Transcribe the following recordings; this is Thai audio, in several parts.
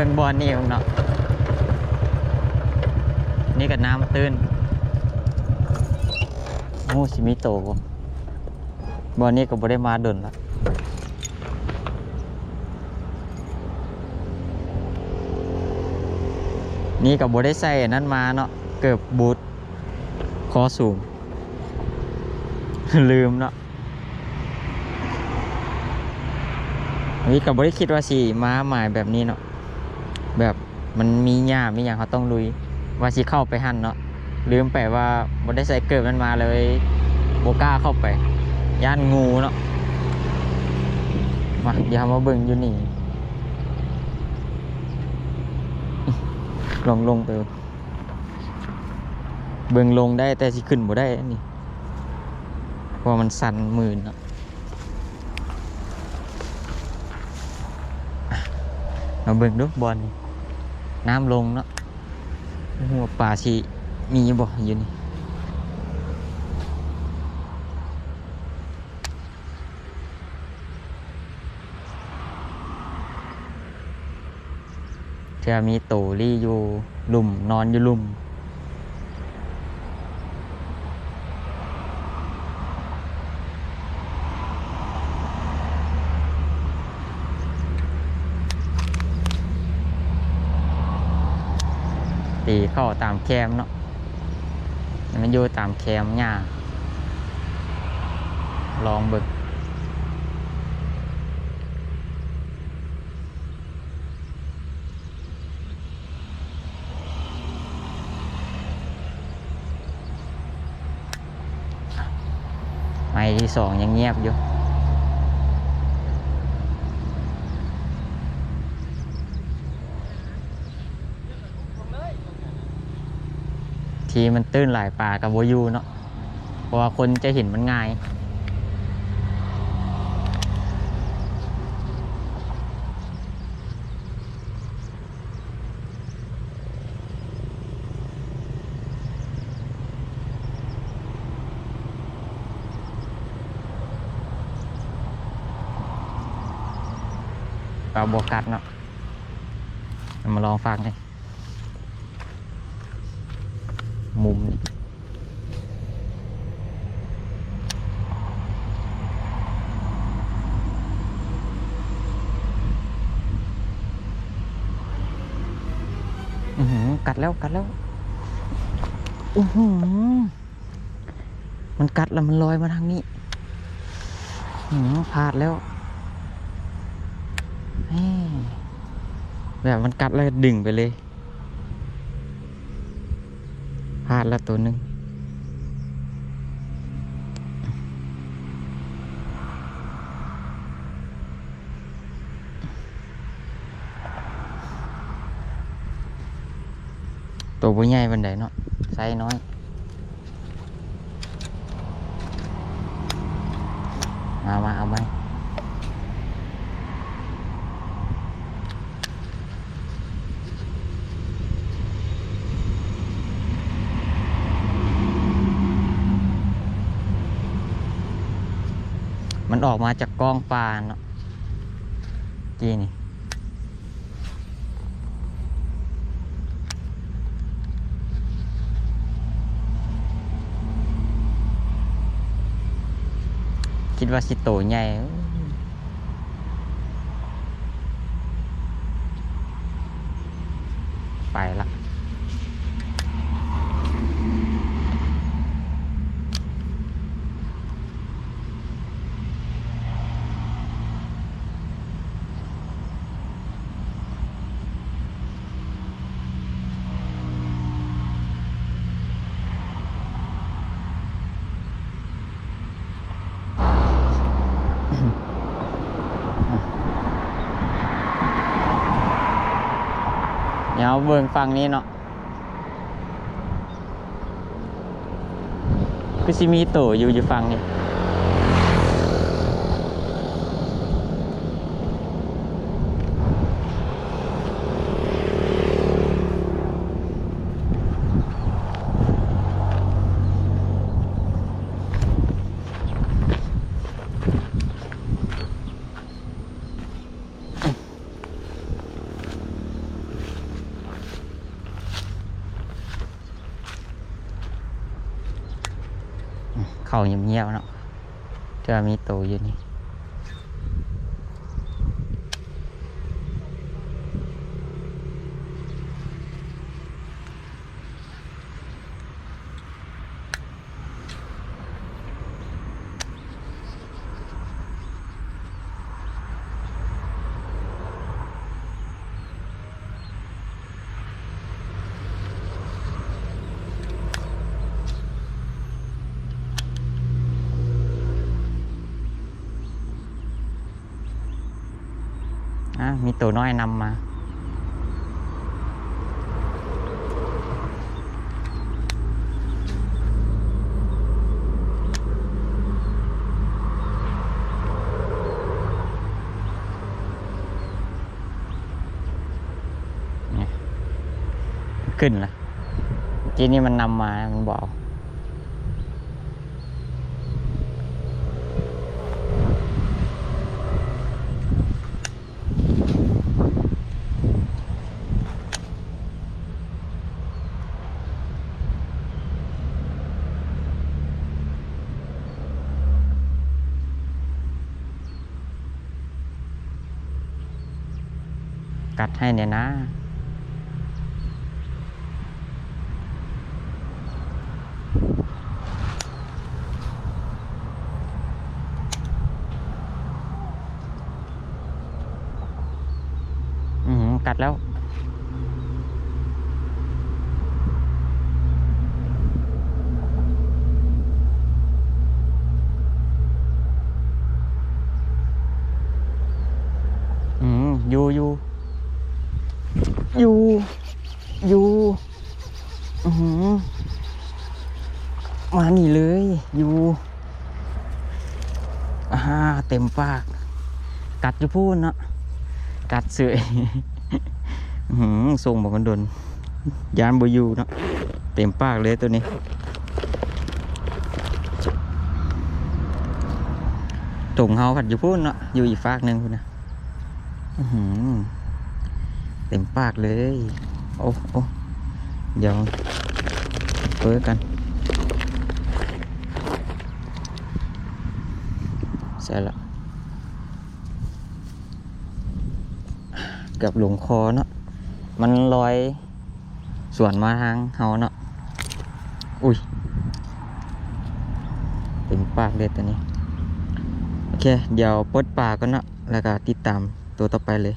บิ่งบอลนี่เนาะนี่กับน้ำตื้นโอ้ชิมิโตะบอลนี่ก็บ่ได้มาดนละนี่ก็บ่ได้ใส่นั่นมาเนาะเกือบบูทคอสูง ลืมเนาะนี่ก็บ่ได้คิดว่าสิมาหมายแบบนี้เนาะแบบมันมีหญ้ามีอย่างเขาต้องลุยว่าสิเข้าไปหั่นเนาะลืมไปว่าบ่ได้ใส่เกิบนั้นมาเลยบ่กล้าเข้าไปย่านงูเนาะมาเดี๋ยวมาเบิ่งอยู่นี่ลงไปเบิ่งลงได้แต่สิขึ้นบ่ได้นี่เพราะมันสั่นมือเนาะมาเบิ่งดูบอลนี่น้ำลงเนาะหัวป่าสิมีบ่อยู่นี่จะมีโตลี่อยู่หลุมนอนอยู่หลุมตีเข้าตามแคมเนาะมันอยู่ตามแคมหญ้าลองเบิ่งไม้ที่2ยังเงียบอยู่ทีมันตื้นหลายป่ากับโวยูเนาะเพราะว่าคนจะเห็นมันง่ายปลาโบกัดเนาะมาลองฟังเลยมุมนี่กัดแล้วมันกัดแล้วมันลอยมาทางนี้พลาดแล้วแบบมันกัดแล้วดึงไปเลยพลาดแล้วตัวหนึ่งตัวบ่ใหญ่บันไดเนาะไซส์น้อยมาเอาไหมมันออกมาจากกองปลาเนาะจีนี่คิดว่าสิโตใหญ่ไปละเดี๋ยวเบิ่งฟังนี้เนาะคือสิมีโตอยู่ฟังนี่ เข้าเงียบๆเนาะจะมีโตอยู่นี่มีตัวน้อยนำมาขึ้นละทีนี้มันนำมามันบอกกัดให้เนี่ยนะกัดแล้วอยู่มานี่เลยอยู่เต็มปากกัดอยู่พูนเนาะกัดเสยส่งบอกมันโดนยานบอยู่เนาะเต็มปากเลยตัวนี้ถุงเฮากัดอยู่พูนเนาะอยู่อีกฟากหนึ่งคุณนะเต็มปากเลยโอ้เดี๋ยวเปิดกันใช่ละกับหลงคอเนาะมันลอยส่วนมาทางเฮาเนาะอุ้ยเต็มปากเลยตัวนี้โอเคเดี๋ยวปลดปากกันเนาะแล้วก็ติดตามตัวต่อไปเลย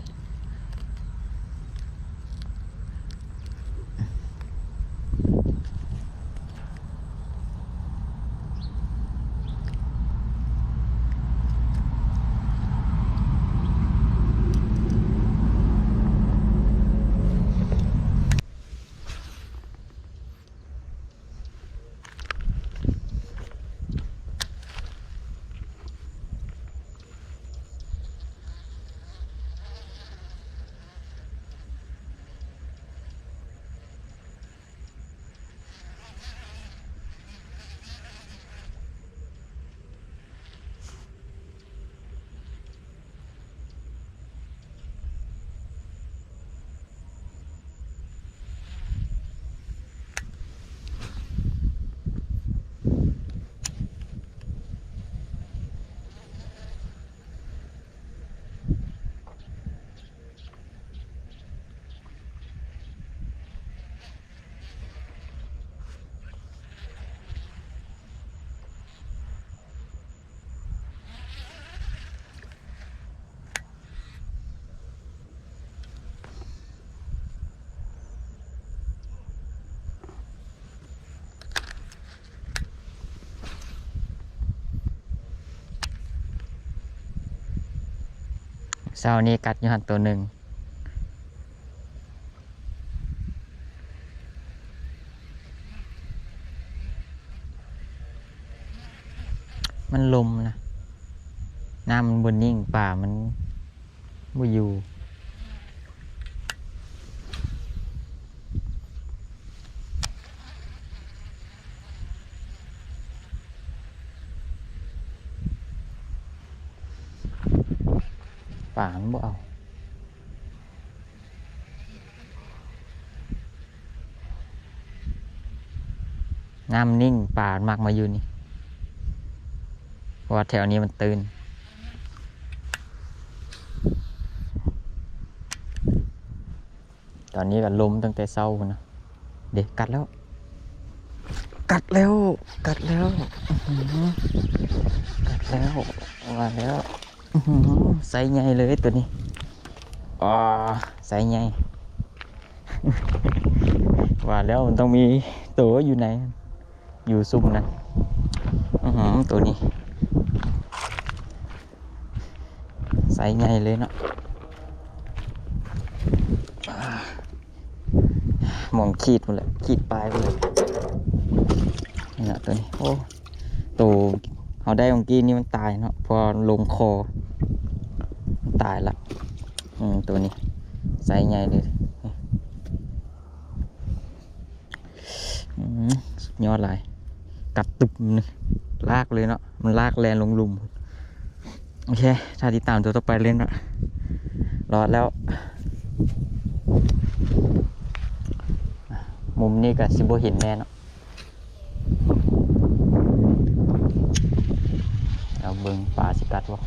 เช้านี้กัดอยู่หันตัวหนึ่งมันลมนะน้ำมันบนนิ่งป่ามันบ่อยู่ป่ามันบ่เอาน้ำนิ่งป่ามักมาอยู่นี่ ราะว่าแถวนี้มันตื่นตอนนี้ก็ลมตั้งแต่เช้านะเด็กกัดแล้วกัดแล้วกัดแล้วกัดแล้วมาแล้วไซส์ใหญ่เลยตัวนี้อ๋อไซส์ใหญ่ว่าแล้วมันต้องมีตัวอยู่ไหนอยู่ซุ่มนั้นตัวนี้ไซส์ใหญ่เลยเนาะมองขีดหมดเลยขีดปลายไปเลยนี่นะตัวนี้โอ้ตัวเขาได้ของกี้นี่มันตายเนาะพอลงคอตายละตัวนี้ไซส์ใหญ่เลยสุดยอดเลยกัดตุบนึงลากเลยเนาะมันลากแลนลงหลุมโอเคถ้าติดตามตัวต่อไปเล่นละรอดแล้วมุมนี้กับซิโบเห็นแน่เนาะเอาเบิ่งป่าสิกัดวะ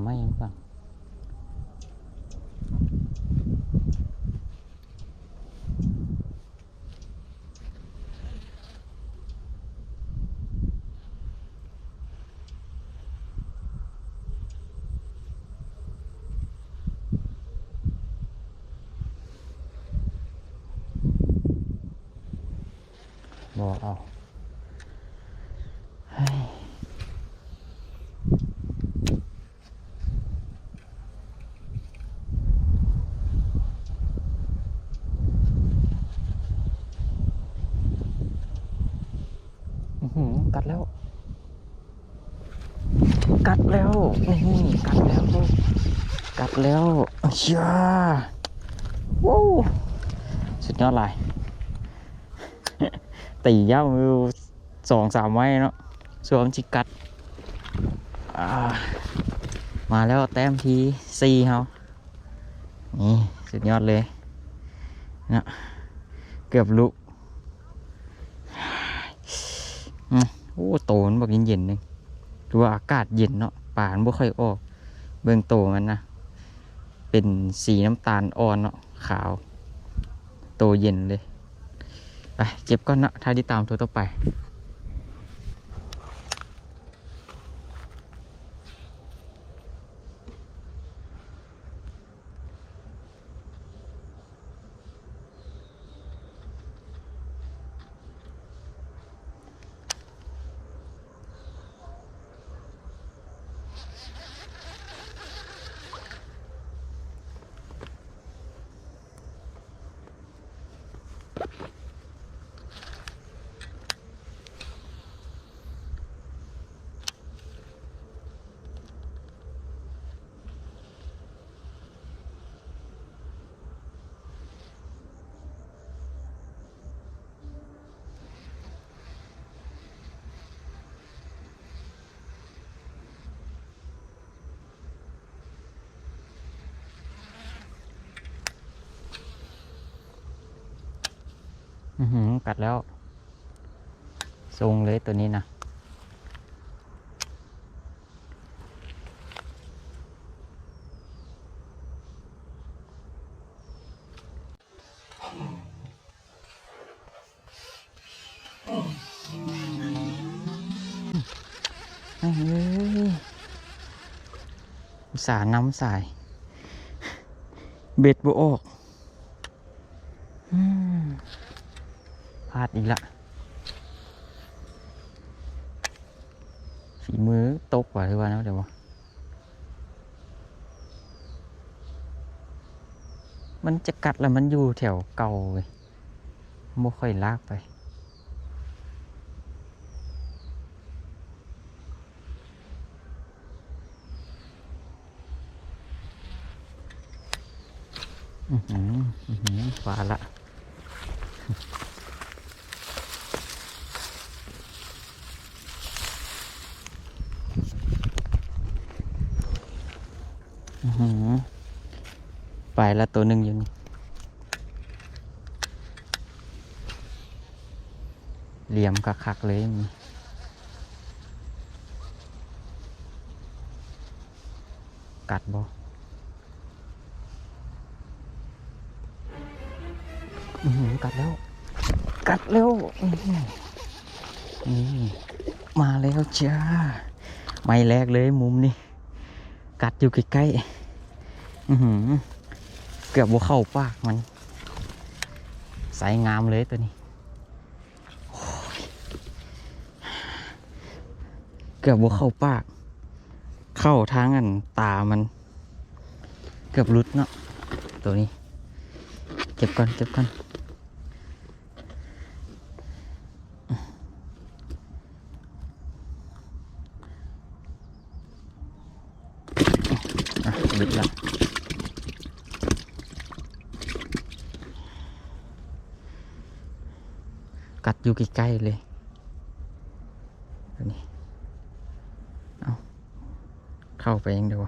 ไม่ยังฟังบอกเอากัดแล้วกัดแล้วนี่กัดแล้วกัดแล้วเชียว้าวสุดยอดเลยตียาวมือ2-3ไม้เนาะสวมจิกัดมาแล้วแต้มที่4เขานี่สุดยอดเลยนะเกือบลุโอ้โตมันบอกเย็นๆนึงหรือว่าอากาศเย็นเนาะป่านบ่ค่อยออกเบื้องโตมันนะเป็นสีน้ำตาลอ่อนเนาะขาวโตเย็นเลยไปเก็บก้อนเนาะถ้าที่ตามตัวต่อไปกัดแล้วทรงเลยตัวนี้นะสาน้ำสายเบ็ดบ่ออกพลาดอีกละฝีมือตกกว่าหรือว่านะเดี๋ยวมันจะกัดแล้วมันอยู่แถวเก่าเลยไม่ค่อยลากไปฟ้าละ แล้วตัวหนึ่งอยู่นี่เหลี่ยมคักๆเลยมีกัดบ่กัดแล้วกัดแล้วนี่มาแล้วจ้าไม่แรกเลยมุมนี้กัดอยู่ใกล้ๆเกือบบ่เข้าปากมันใสงามเลยตัวนี้เกือบบ่เข้าปากเข้าทางอันตามันเกือบรุดเนาะตัวนี้เก็บก่อนรุดละกัดอยู่ใกล้ๆเลยตัวนี้เอาเข้าไปยังเดียว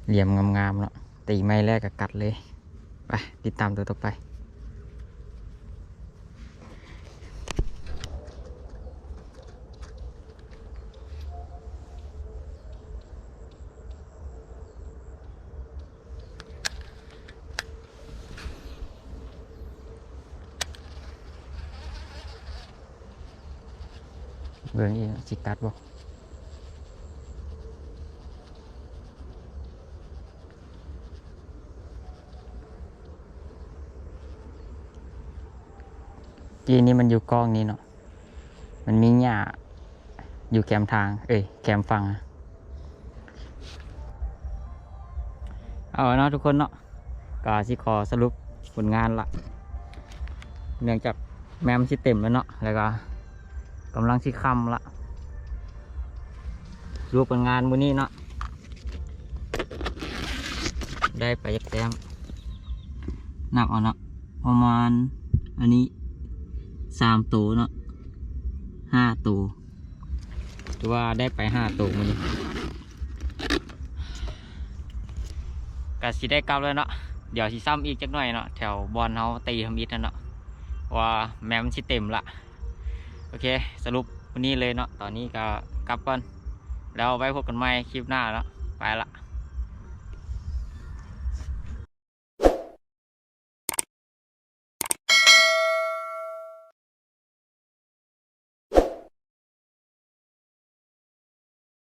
เหลี่ยมงามๆเนาะตีไม้แรกก็กัดเลยไปติดตามตัวต่อไปเบื้องอีกสิกัดบ่กีนี้มันอยู่กล้องนี้เนาะมันมีหญ้าอยู่แคมทางแคมฝั่งเอาเนาะทุกคนเนาะก็สิขอสรุปผลงานละเนื่องจากแมมสิเต็มแล้วเนาะแล้วก็กำลังสิค่ำละรูปผลงานมื้อนี้เนาะได้ไปยักแต้มนับเอาเนาะประมาณอันนี้3 ตัวเนาะ5 ตัวหรือว่าได้ไป5 ตัวมื้อนี้ก็สิได้กลับแล้วเนาะเดี๋ยวสิซ้ำอีกจักหน่อยเนาะแถวบอลเฮาตีทำอิฐเนาะว่าแมมสิเต็มละโอเคสรุปวันนี้เลยเนาะตอนนี้ก็กลับก่อนแล้วไว้พบกันใหม่คลิปหน้าแล้วไปละ